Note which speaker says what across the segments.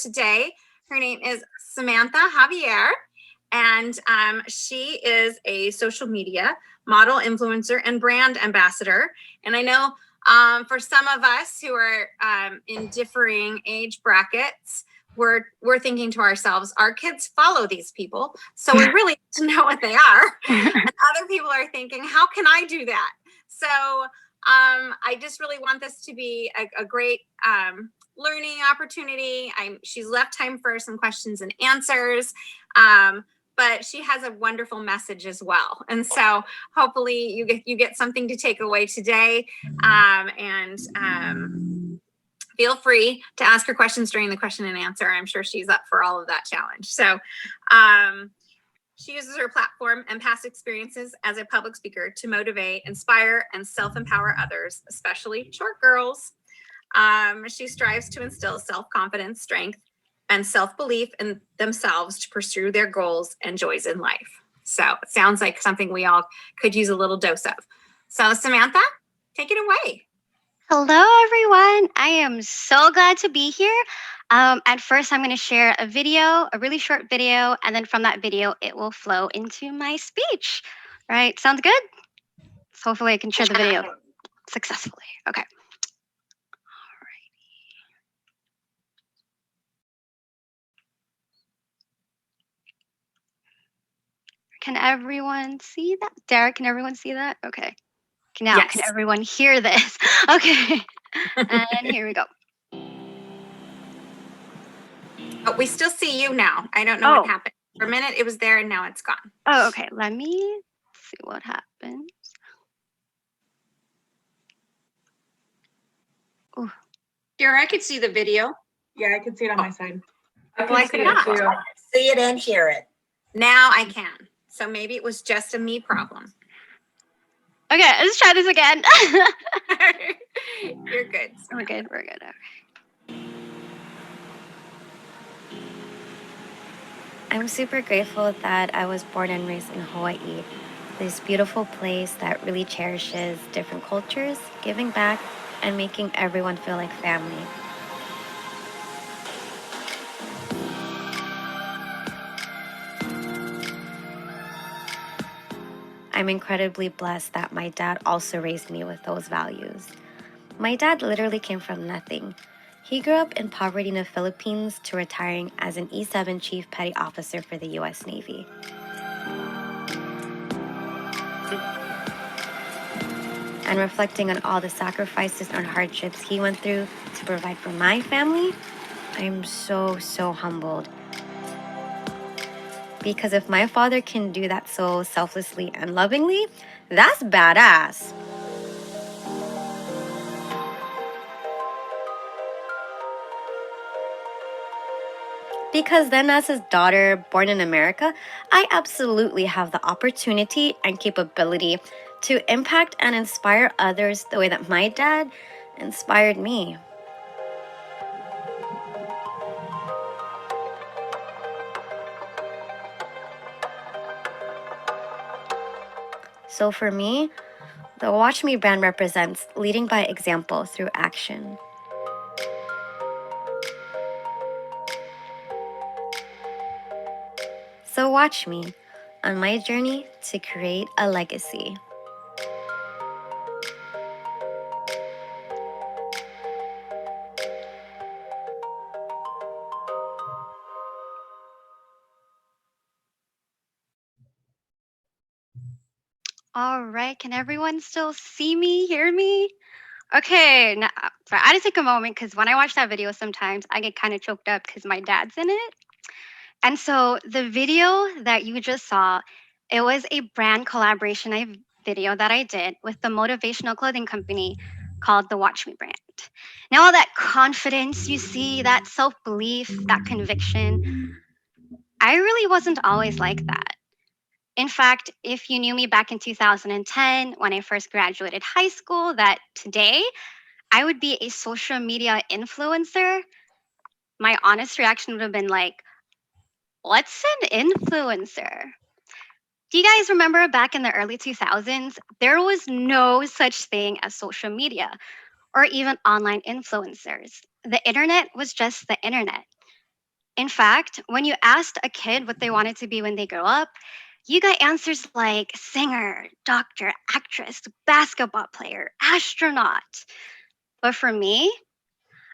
Speaker 1: today. Her name is Samantha Javier, and she is a social media model, influencer, and brand ambassador. And I know for some of us who are in differing age brackets, we're thinking to ourselves, our kids follow these people, so we really need to know what they are. And other people are thinking, how can I do that? So I just really want this to be a great learning opportunity. She's left time for some questions and answers, but she has a wonderful message as well. And so hopefully you get something to take away today, and feel free to ask her questions during the question and answer. I'm sure she's up for all of that challenge. So she uses her platform and past experiences as a public speaker to motivate, inspire, and self-empower others, especially short girls. She strives to instill self-confidence, strength, and self-belief in themselves to pursue their goals and joys in life. So it sounds like something we all could use a little dose of. So Samantha, take it away.
Speaker 2: Hello, everyone. I am so glad to be here. At first, I'm going to share a video, a really short video, and then from that video, it will flow into my speech. Right? Sounds good? So hopefully, I can share the video successfully. Okay. Can everyone see that? Derek, can everyone see that? Okay. Now, yes. Can everyone hear this? Okay. And here we go.
Speaker 1: Oh, we still see you now. I don't know what happened. For a minute, it was there, and now it's gone.
Speaker 2: Oh, okay. Let me see what happens.
Speaker 3: Ooh. Here, I could see the video.
Speaker 4: Yeah, I can see it on my side.
Speaker 1: I cannot
Speaker 5: see it and hear it.
Speaker 1: Now I can. So maybe it was just a me problem.
Speaker 2: Okay, let's try this again.
Speaker 1: You're good.
Speaker 2: We're good. We're good. Okay.
Speaker 6: I'm super grateful that I was born and raised in Hawaii, this beautiful place that really cherishes different cultures, giving back, and making everyone feel like family. I'm incredibly blessed that my dad also raised me with those values. My dad literally came from nothing. He grew up in poverty in the Philippines to retiring as an E7 Chief Petty Officer for the U.S. Navy. And reflecting on all the sacrifices and hardships he went through to provide for my family, I'm so humbled. Because if my father can do that so selflessly and lovingly, that's badass. Because then as his daughter born in America, I absolutely have the opportunity and capability to impact and inspire others the way that my dad inspired me. So for me, the Watch Me brand represents leading by example through action. So watch me on my journey to create a legacy.
Speaker 2: All right. Can everyone still see me, hear me? Okay. Now, sorry, I had to take a moment because when I watch that video, sometimes I get kind of choked up because my dad's in it. And so the video that you just saw, it was a brand collaboration video that I did with the motivational clothing company called the Watch Me brand. Now all that confidence you see, that self-belief, that conviction, I really wasn't always like that. In fact, if you knew me back in 2010 when I first graduated high school, that today I would be a social media influencer, my honest reaction would have been like, what's an influencer? Do you guys remember back in the early 2000s, there was no such thing as social media or even online influencers. The internet was just the internet. In fact, when you asked a kid what they wanted to be when they grow up, you got answers like singer, doctor, actress, basketball player, astronaut. But for me,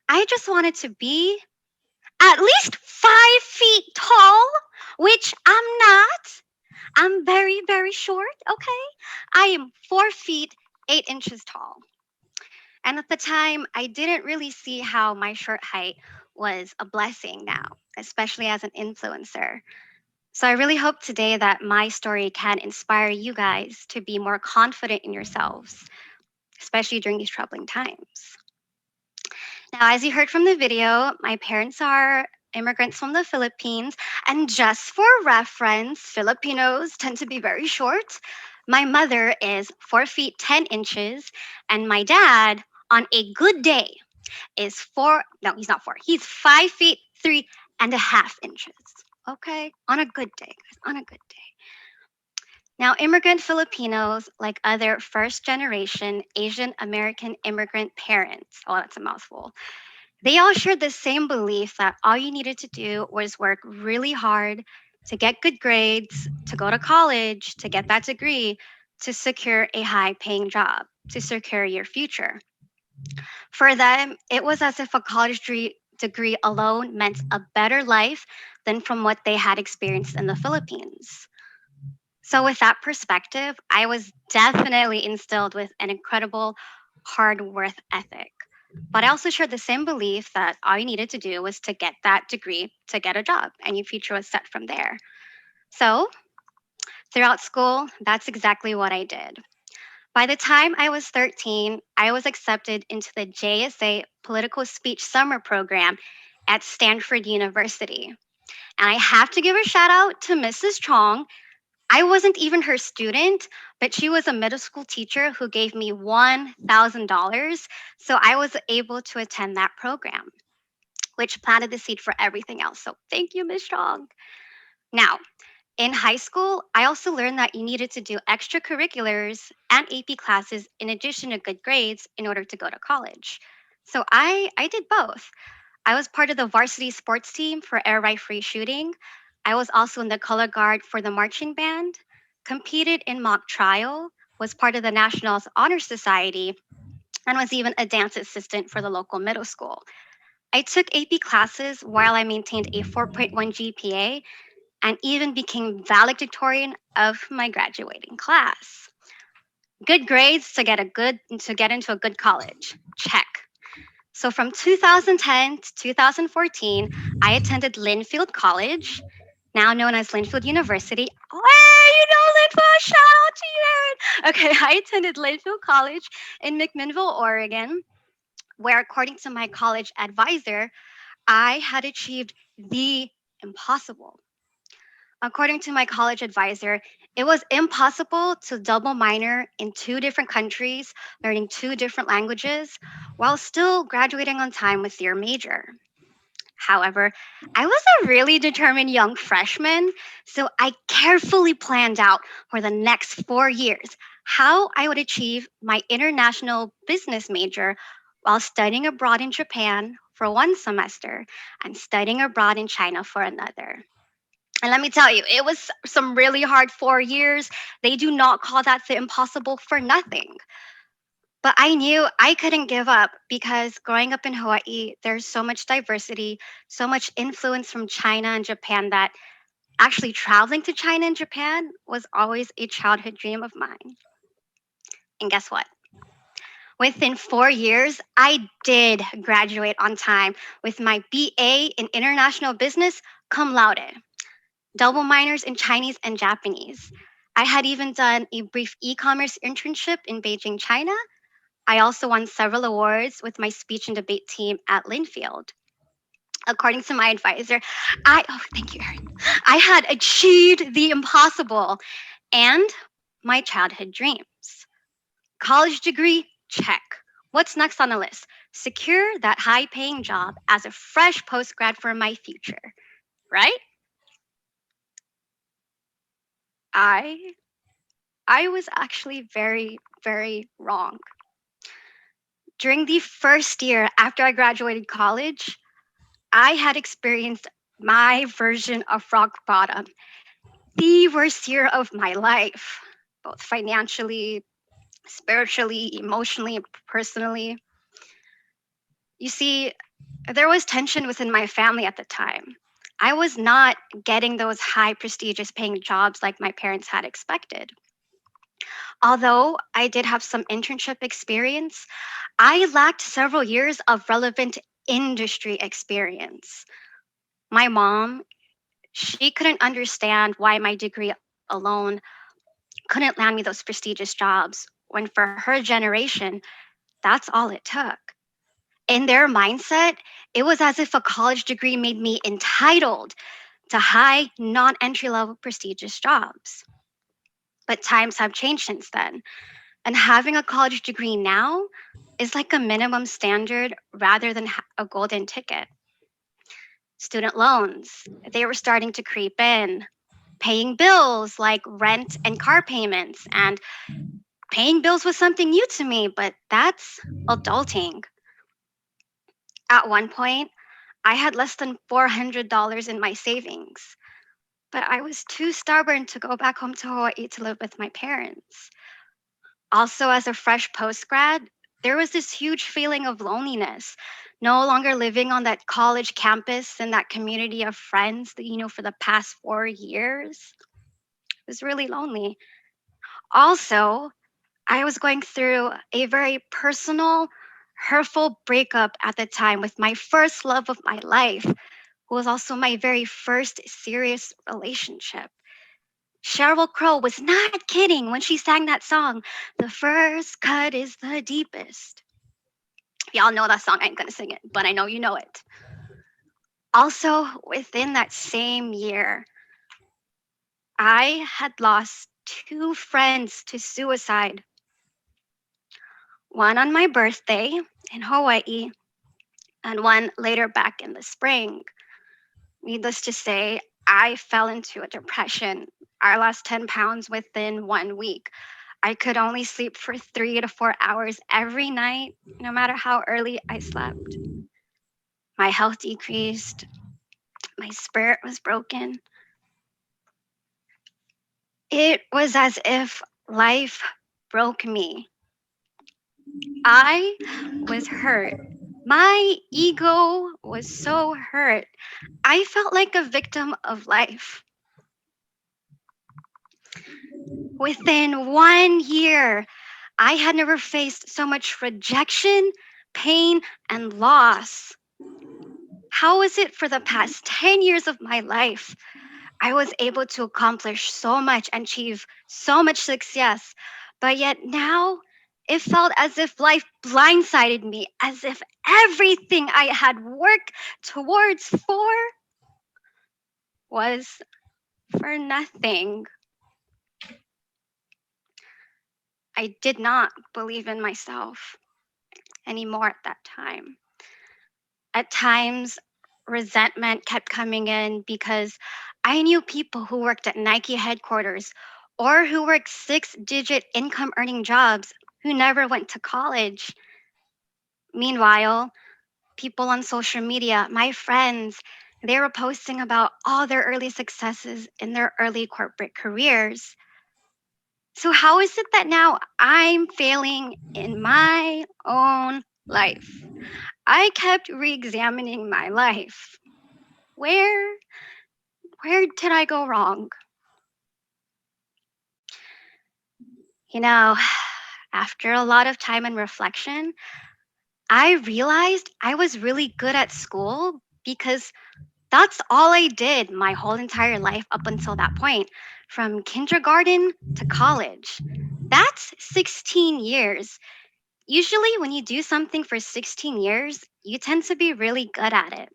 Speaker 2: I just wanted to be at least 5 feet tall, which I'm not. I'm very, very short, okay? I am 4 feet 8 inches tall. And at the time, I didn't really see how my short height was a blessing now, especially as an influencer. So I really hope today that my story can inspire you guys to be more confident in yourselves, especially during these troubling times. Now, as you heard from the video, my parents are immigrants from the Philippines. And just for reference, Filipinos tend to be very short. My mother is 4 feet 10 inches, and my dad, on a good day, is no, he's not four, he's 5 feet 3.5 inches. Okay, on a good day, guys, on a good day. Now, immigrant Filipinos, like other first generation Asian American immigrant parents, oh, that's a mouthful, they all shared the same belief that all you needed to do was work really hard to get good grades, to go to college, to get that degree, to secure a high paying job, to secure your future. For them, it was as if a degree alone meant a better life than from what they had experienced in the Philippines. So, with that perspective, I was definitely instilled with an incredible hard work ethic. But I also shared the same belief that all you needed to do was to get that degree to get a job, and your future was set from there. So, throughout school, that's exactly what I did. By the time I was 13, I was accepted into the JSA Political Speech Summer Program at Stanford University. And I have to give a shout out to Mrs. Chong. I wasn't even her student, but she was a middle school teacher who gave me $1,000. So I was able to attend that program, which planted the seed for everything else. So thank you, Ms. Strong. Now, in high school, I also learned that you needed to do extracurriculars and AP classes in addition to good grades in order to go to college. So I did both. I was part of the varsity sports team for air rifle shooting. I was also in the color guard for the marching band, competed in mock trial, was part of the National Honor Society, and was even a dance assistant for the local middle school. I took AP classes while I maintained a 4.1 GPA and even became valedictorian of my graduating class. Good grades to get into a good college. Check. So from 2010 to 2014, I attended Linfield College, now known as Linfield University. Hey, you know Linfield, shout out to you, Aaron. Okay, I attended Linfield College in McMinnville, Oregon, where according to my college advisor, I had achieved the impossible. According to my college advisor, it was impossible to double minor in two different countries, learning two different languages, while still graduating on time with your major. However, I was a really determined young freshman, so I carefully planned out for the next 4 years how I would achieve my international business major while studying abroad in Japan for one semester and studying abroad in China for another. And let me tell you, it was some really hard 4 years. They do not call that the impossible for nothing. But I knew I couldn't give up because growing up in Hawaii, there's so much diversity, so much influence from China and Japan that actually traveling to China and Japan was always a childhood dream of mine. And guess what? Within 4 years, I did graduate on time with my BA in International Business cum laude, double minors in Chinese and Japanese. I had even done a brief e commerce internship in Beijing, China. I also won several awards with my speech and debate team at Linfield. According to my advisor, thank you, Erin. I had achieved the impossible and my childhood dreams. College degree, check. What's next on the list? Secure that high paying job as a fresh post grad for my future, right? I was actually very, very wrong. During the first year after I graduated college, I had experienced my version of rock bottom, the worst year of my life, both financially, spiritually, emotionally, personally. You see, there was tension within my family at the time. I was not getting those high prestigious paying jobs like my parents had expected. Although I did have some internship experience, I lacked several years of relevant industry experience. My mom, she couldn't understand why my degree alone couldn't land me those prestigious jobs when for her generation, that's all it took. In their mindset, it was as if a college degree made me entitled to high, non entry level prestigious jobs. But times have changed since then. And having a college degree now is like a minimum standard rather than a golden ticket. Student loans, they were starting to creep in, paying bills like rent and car payments. And paying bills was something new to me, but that's adulting. At one point, I had less than $400 in my savings, but I was too stubborn to go back home to Hawaii to live with my parents. Also, as a fresh post grad, there was this huge feeling of loneliness, no longer living on that college campus and that community of friends that you know for the past 4 years. It was really lonely. Also, I was going through a very personal, hurtful breakup at the time with my first love of my life, who was also my very first serious relationship. Sheryl Crow was not kidding when she sang that song, "The first cut is the deepest." Y'all know that song, I ain't gonna sing it, but I know you know it. Also, within that same year, I had lost two friends to suicide. One on my birthday in Hawaii, and one later back in the spring. Needless to say, I fell into a depression. I lost 10 pounds within 1 week. I could only sleep for 3 to 4 hours every night, no matter how early I slept. My health decreased, my spirit was broken. It was as if life broke me. I was hurt. My ego was so hurt. I felt like a victim of life. Within 1 year, I had never faced so much rejection, pain, and loss. How is it for the past 10 years of my life, I was able to accomplish so much and achieve so much success, but yet now it felt as if life blindsided me, as if everything I had worked towards was for nothing. I did not believe in myself anymore at that time. At times, resentment kept coming in because I knew people who worked at Nike headquarters or who worked 6-digit income earning jobs who never went to college. Meanwhile, people on social media, my friends, they were posting about all their early successes in their early corporate careers. So, how is it that now I'm failing in my own life? I kept re examining my life. Where where did I go wrong? You know, after a lot of time and reflection, I realized I was really good at school because that's all I did my whole entire life up until that point, from kindergarten to college. That's 16 years. Usually, when you do something for 16 years, you tend to be really good at it.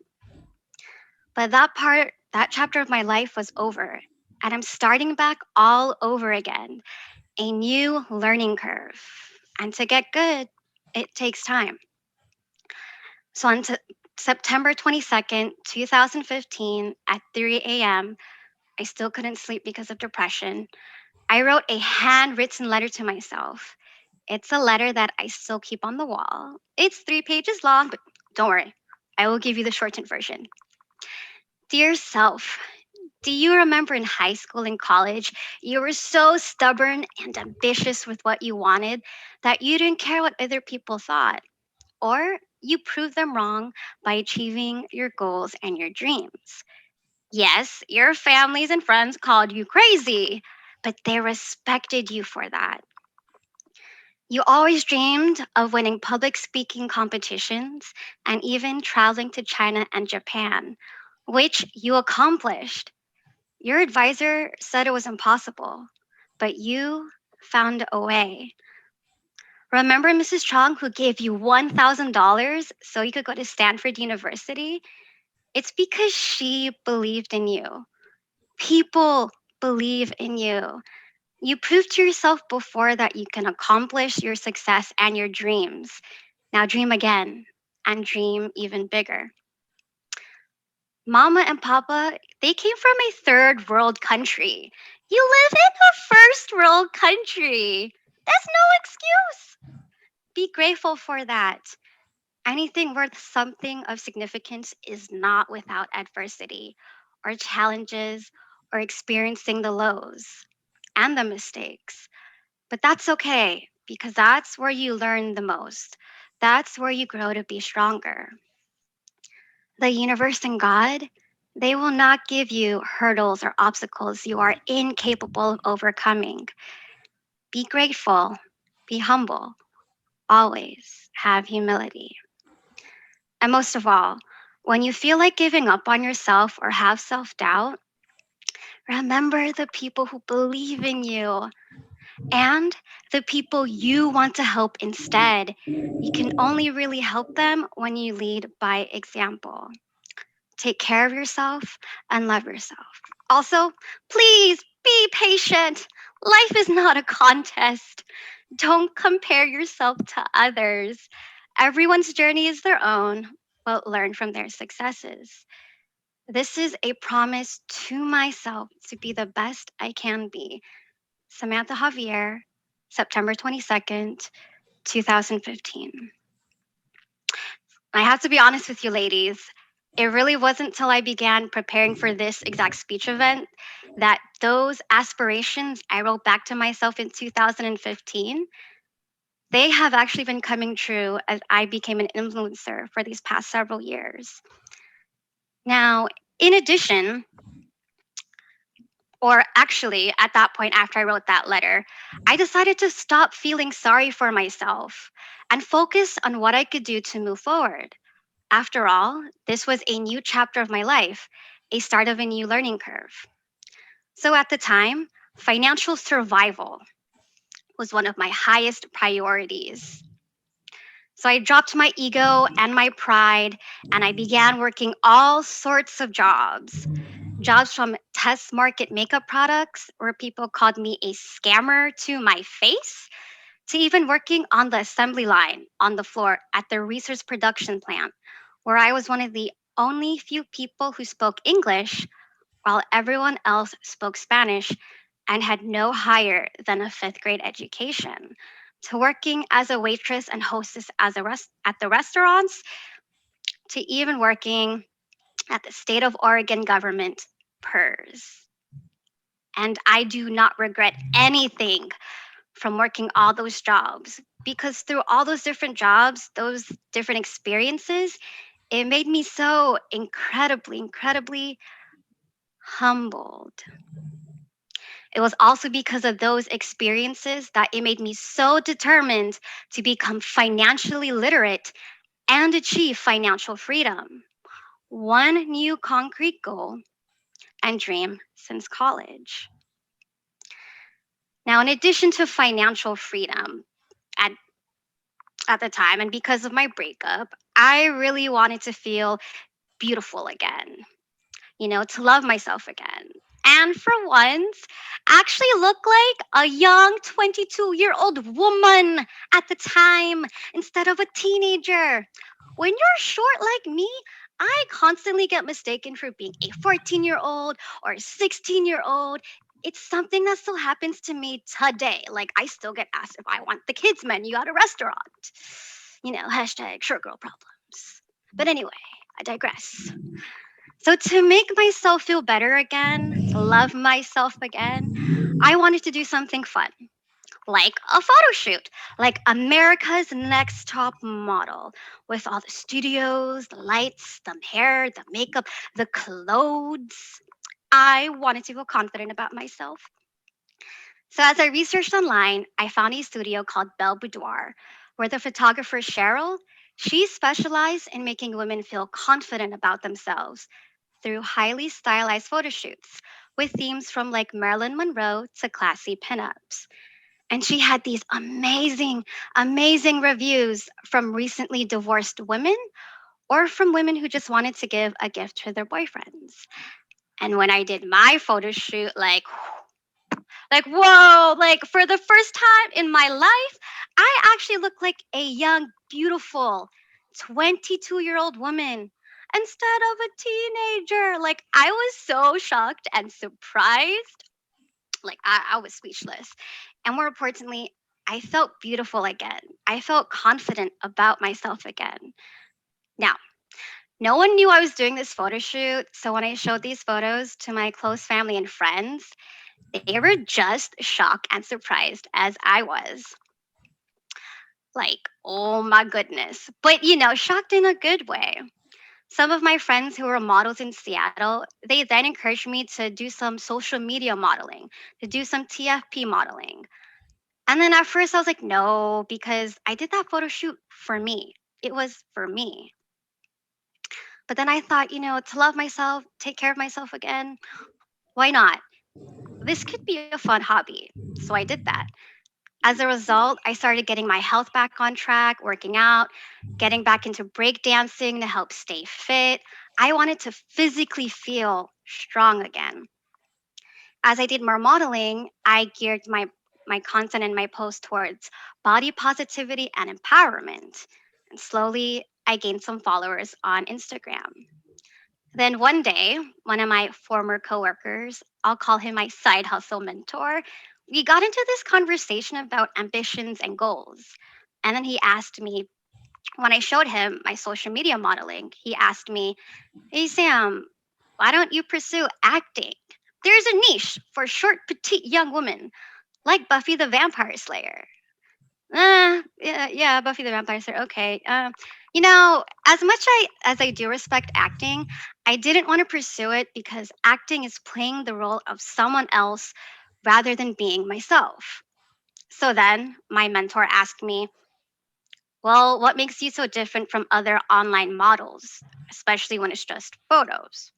Speaker 2: But that chapter of my life was over, and I'm starting back all over again, a new learning curve. And to get good, it takes time. So on September 22nd, 2015, at 3 a.m., I still couldn't sleep because of depression. I wrote a handwritten letter to myself. It's a letter that I still keep on the wall. It's 3 pages long, but don't worry, I will give you the shortened version. Dear self, do you remember in high school and college, you were so stubborn and ambitious with what you wanted that you didn't care what other people thought? Or you proved them wrong by achieving your goals and your dreams? Yes, your families and friends called you crazy, but they respected you for that. You always dreamed of winning public speaking competitions and even traveling to China and Japan, which you accomplished. Your advisor said it was impossible, but you found a way. Remember Mrs. Chong who gave you $1,000 so you could go to Stanford University? It's because she believed in you. People believe in you. You proved to yourself before that you can accomplish your success and your dreams. Now dream again and dream even bigger. Mama and Papa, they came from a third world country. You live in a first world country. That's no excuse. Be grateful for that. Anything worth something of significance is not without adversity or challenges or experiencing the lows and the mistakes. But that's okay because that's where you learn the most. That's where you grow to be stronger. The universe and God, they will not give you hurdles or obstacles you are incapable of overcoming. Be grateful, be humble, always have humility. And most of all, when you feel like giving up on yourself or have self doubt, remember the people who believe in you and the people you want to help instead. You can only really help them when you lead by example. Take care of yourself and love yourself. Also, please be patient. Life is not a contest. Don't compare yourself to others. Everyone's journey is their own, but learn from their successes. This is a promise to myself to be the best I can be. Samantha Javier, September 22nd, 2015. I have to be honest with you, ladies. It really wasn't till I began preparing for this exact speech event that those aspirations I wrote back to myself in 2015, they have actually been coming true as I became an influencer for these past several years. Now, in addition, or actually at that point after I wrote that letter, I decided to stop feeling sorry for myself and focus on what I could do to move forward. After all, this was a new chapter of my life, a start of a new learning curve. So at the time, financial survival was one of my highest priorities. So I dropped my ego and my pride, and I began working all sorts of jobs. Jobs from test market makeup products, where people called me a scammer to my face, to even working on the assembly line on the floor at the research production plant, where I was one of the only few people who spoke English while everyone else spoke Spanish and had no higher than a fifth grade education, to working as a waitress and hostess at the restaurants, to even working at the state of Oregon government PERS. And I do not regret anything from working all those jobs because through all those different jobs, those different experiences, it made me so incredibly humbled. It was also because of those experiences that it made me so determined to become financially literate and achieve financial freedom. One new concrete goal and dream since college. Now, in addition to financial freedom at, at the time, and because of my breakup, I really wanted to feel beautiful again, to love myself again. And for once, actually look like a young 22-year-old woman at the time instead of a teenager. When you're short like me, I constantly get mistaken for being a 14-year-old or a 16-year-old. It's something that still happens to me today. Like, I still get asked if I want the kids' menu at a restaurant. Hashtag short girl problems. But anyway, I digress. So, to make myself feel better again, to love myself again, I wanted to do something fun, like a photo shoot, like America's Next Top Model, with all the studios, the lights, the hair, the makeup, the clothes. I wanted to feel confident about myself. So, as I researched online, I found a studio called Belle Boudoir, where the photographer Cheryl, she specialized in making women feel confident about themselves through highly stylized photo shoots with themes from like Marilyn Monroe to classy pinups. And she had these amazing, amazing reviews from recently divorced women or from women who just wanted to give a gift to their boyfriends. And when I did my photo shoot, like whoa, like for the first time in my life, I actually looked like a young, beautiful 22-year-old woman instead of a teenager. Like I was so shocked and surprised. Like I was speechless. And more importantly, I felt beautiful again. I felt confident about myself again. Now, no one knew I was doing this photo shoot. So when I showed these photos to my close family and friends, they were just shocked and surprised as I was. Like, oh my goodness. But, shocked in a good way. Some of my friends who were models in Seattle, they then encouraged me to do some social media modeling, to do some TFP modeling. And then at first I was like, no, because I did that photo shoot for me. It was for me. But then I thought, to love myself, take care of myself again, why not? This could be a fun hobby. So I did that. As a result, I started getting my health back on track, working out, getting back into breakdancing to help stay fit. I wanted to physically feel strong again. As I did more modeling, I geared my content and my post towards body positivity and empowerment. And slowly, I gained some followers on Instagram. Then one day, one of my former coworkers, I'll call him my side hustle mentor, we got into this conversation about ambitions and goals. And then he asked me, when I showed him my social media modeling, he asked me, hey, Sam, why don't you pursue acting? There's a niche for short, petite young women like Buffy the Vampire Slayer. Yeah, Buffy the Vampire Slayer. Okay. As much as I do respect acting, I didn't want to pursue it because acting is playing the role of someone else rather than being myself. So then my mentor asked me, well, what makes you so different from other online models, especially when it's just photos?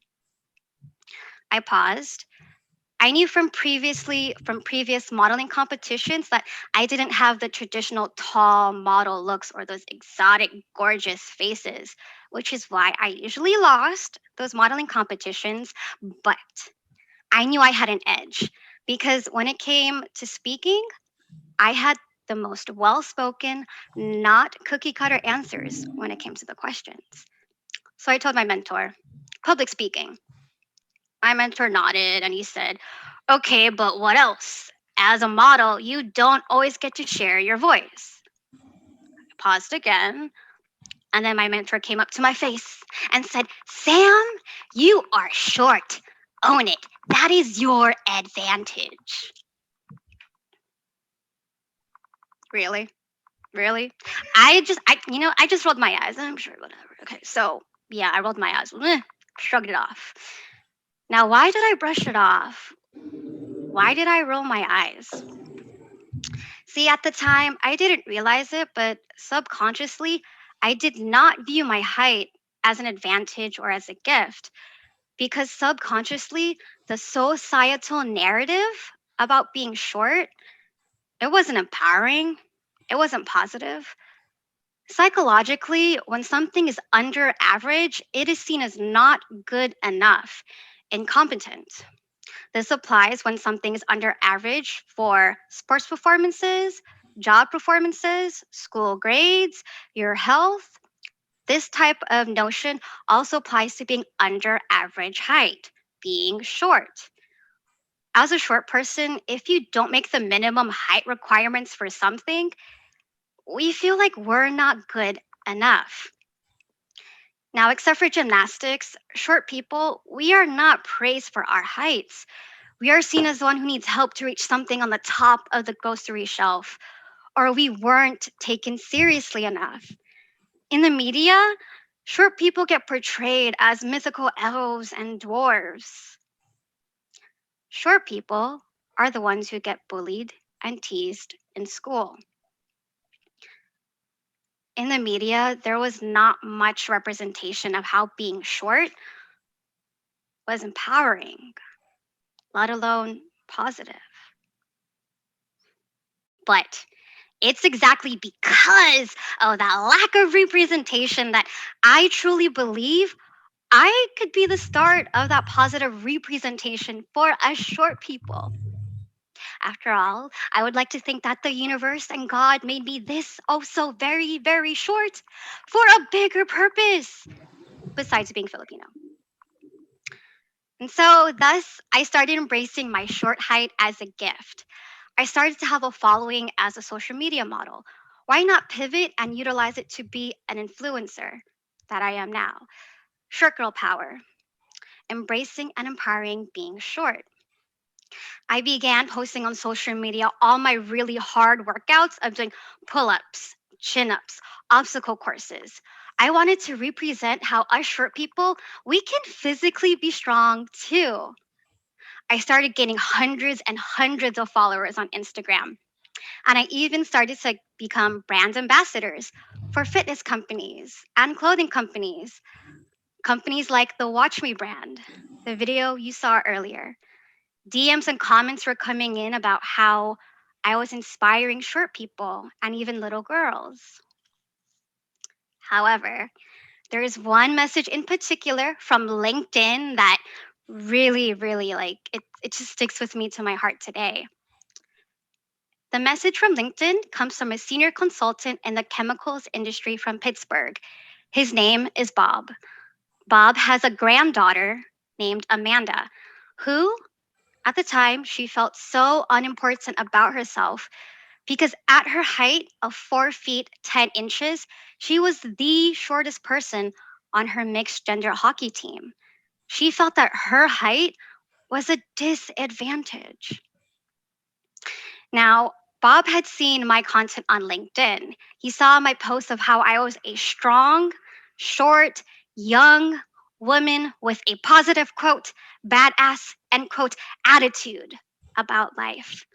Speaker 2: I paused. I knew from previous modeling competitions that I didn't have the traditional tall model looks or those exotic gorgeous faces, which is why I usually lost those modeling competitions, but I knew I had an edge because when it came to speaking, I had the most well-spoken, not cookie cutter answers when it came to the questions. So I told my mentor, public speaking. My mentor nodded and he said, okay, but what else? As a model, you don't always get to share your voice. I paused again, and then my mentor came up to my face and said, Sam, you are short. Own it. That is your advantage. Really? Really? I just rolled my eyes. I'm sure, whatever. Okay, so yeah, I rolled my eyes, shrugged it off. Now, why did I brush it off? Why did I roll my eyes? See, at the time, I didn't realize it, but subconsciously, I did not view my height as an advantage or as a gift because subconsciously, the societal narrative about being short, it wasn't empowering, it wasn't positive. Psychologically, when something is under average, it is seen as not good enough, incompetent. This applies when something is under average for sports performances, job performances, school grades, your health. This type of notion also applies to being under average height, being short. As a short person, if you don't make the minimum height requirements for something, we feel like we're not good enough. Now, except for gymnastics, short people, we are not praised for our heights. We are seen as the one who needs help to reach something on the top of the grocery shelf, or we weren't taken seriously enough. In the media, short people get portrayed as mythical elves and dwarves. Short people are the ones who get bullied and teased in school. In the media, there was not much representation of how being short was empowering, let alone positive. But it's exactly because of that lack of representation that I truly believe I could be the start of that positive representation for us short people. After all, I would like to think that the universe and God made me this oh so very, very short for a bigger purpose besides being Filipino. And so, thus, I started embracing my short height as a gift. I started to have a following as a social media model. Why not pivot and utilize it to be an influencer that I am now? Short girl power, embracing and empowering being short. I began posting on social media all my really hard workouts of doing pull ups, chin ups, obstacle courses. I wanted to represent how us short people, we can physically be strong too. I started gaining hundreds and hundreds of followers on Instagram. And I even started to become brand ambassadors for fitness companies and clothing companies, companies like the Watch Me brand, the video you saw earlier. DMs and comments were coming in about how I was inspiring short people and even little girls. However, there is one message in particular from LinkedIn that really it just sticks with me to my heart today. The message from LinkedIn comes from a senior consultant in the chemicals industry from Pittsburgh. His name is Bob. Bob has a granddaughter named Amanda, who, at the time, she felt so unimportant about herself because at her height of 4 feet 10 inches, she was the shortest person on her mixed gender hockey team. She felt that her height was a disadvantage. Now, Bob had seen my content on LinkedIn. He saw my post of how I was a strong, short, young woman with a positive quote, badass, end quote, attitude about life.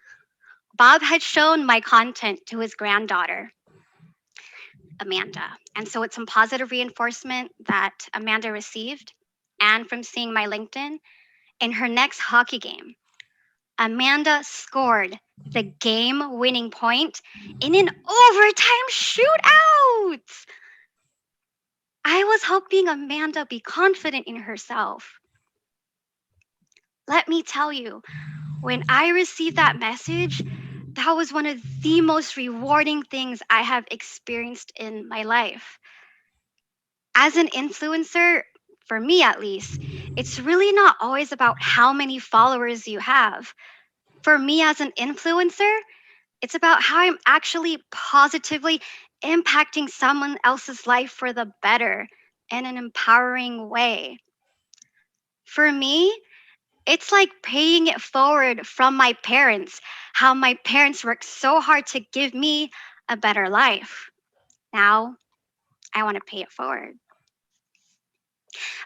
Speaker 2: Bob had shown my content to his granddaughter, Amanda. And so it's some positive reinforcement that Amanda received. And from seeing my LinkedIn, in her next hockey game, Amanda scored the game winning point in an overtime shootout. I was helping Amanda be confident in herself. Let me tell you, when I received that message, that was one of the most rewarding things I have experienced in my life. As an influencer, for me at least, it's really not always about how many followers you have. For me as an influencer, it's about how I'm actually positively impacting someone else's life for the better in an empowering way. For me, it's like paying it forward from my parents, how my parents worked so hard to give me a better life. Now, I want to pay it forward.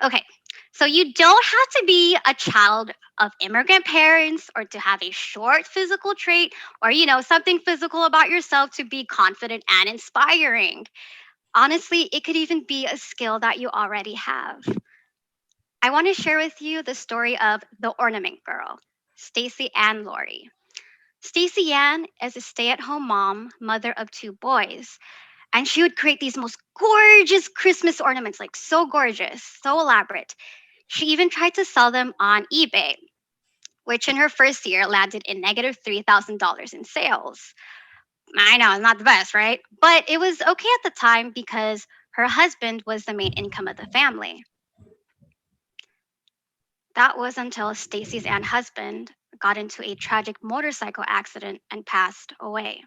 Speaker 2: Okay, so you don't have to be a child of immigrant parents or to have a short physical trait or, something physical about yourself to be confident and inspiring. Honestly, it could even be a skill that you already have. I want to share with you the story of the ornament girl, Stacy Ann Laurie. Stacy Ann is a stay-at-home mom, mother of 2 boys, and she would create these most gorgeous Christmas ornaments, like so gorgeous, so elaborate. She even tried to sell them on eBay, which in her first year landed in negative $3,000 in sales. I know, it's not the best, right? But it was okay at the time because her husband was the main income of the family. That was until Stacy's Ann husband got into a tragic motorcycle accident and passed away.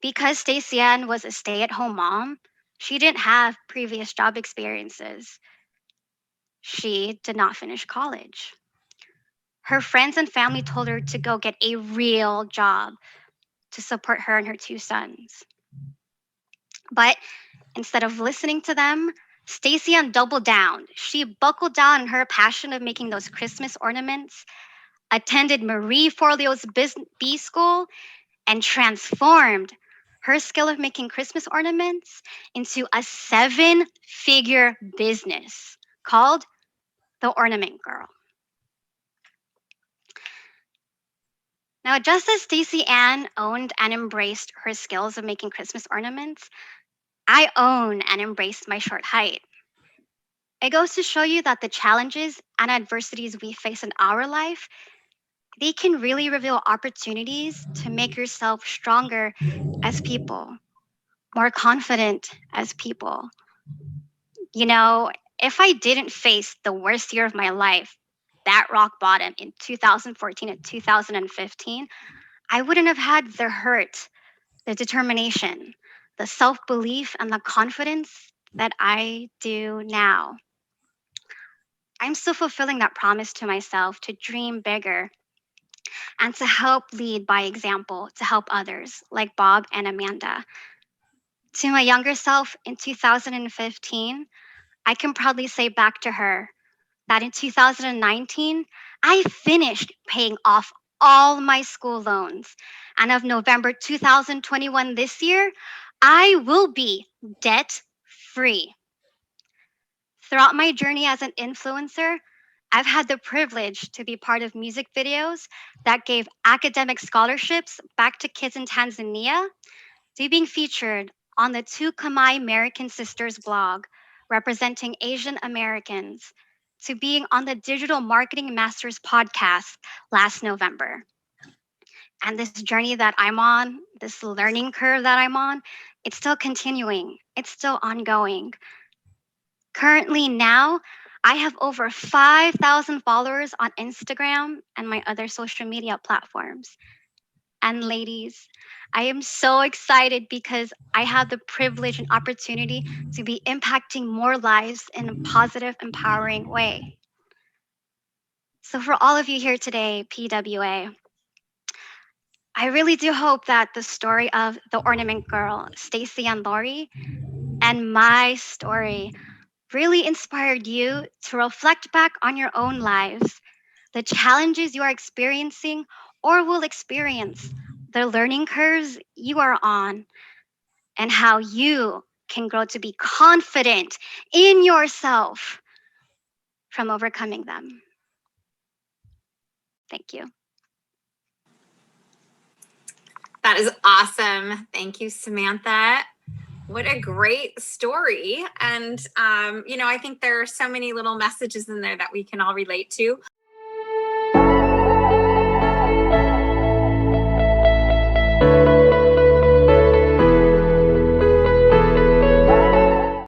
Speaker 2: Because Stacy Ann was a stay-at-home mom, She didn't have previous job experiences. She did not finish college. Her friends and family told her to go get a real job to support her and her 2 sons. But instead of listening to them, Stacy Ann doubled down. She buckled down in her passion of making those Christmas ornaments, attended Marie Forleo's B school, and transformed her skill of making Christmas ornaments into a 7-figure business called The Ornament Girl. Now, just as Stacy Ann owned and embraced her skills of making Christmas ornaments, I own and embrace my short height. It goes to show you that the challenges and adversities we face in our life, they can really reveal opportunities to make yourself stronger as people, more confident as people. You know, if I didn't face the worst year of my life, that rock bottom in 2014 and 2015, I wouldn't have had the hurt, the determination, the self-belief, and the confidence that I do now. I'm still fulfilling that promise to myself to dream bigger and to help lead by example, to help others like Bob and Amanda. To my younger self in 2015, I can proudly say back to her that in 2019, I finished paying off all my school loans. And of November 2021 this year, I will be debt free. Throughout my journey as an influencer, I've had the privilege to be part of music videos that gave academic scholarships back to kids in Tanzania, to being featured on the Two Kamai American Sisters blog, representing Asian Americans, to being on the Digital Marketing Masters podcast last November. And this journey that I'm on, this learning curve that I'm on, it's still continuing, it's still ongoing. Currently now, I have over 5,000 followers on Instagram and my other social media platforms. And ladies, I am so excited because I have the privilege and opportunity to be impacting more lives in a positive, empowering way. So for all of you here today, PWA, I really do hope that the story of the Ornament Girl, Stacy and Lori, and my story really inspired you to reflect back on your own lives, the challenges you are experiencing or will experience, the learning curves you are on, and how you can grow to be confident in yourself from overcoming them. Thank you.
Speaker 1: That is awesome. Thank you, Samantha. What a great story. And, I think there are so many little messages in there that we can all relate to.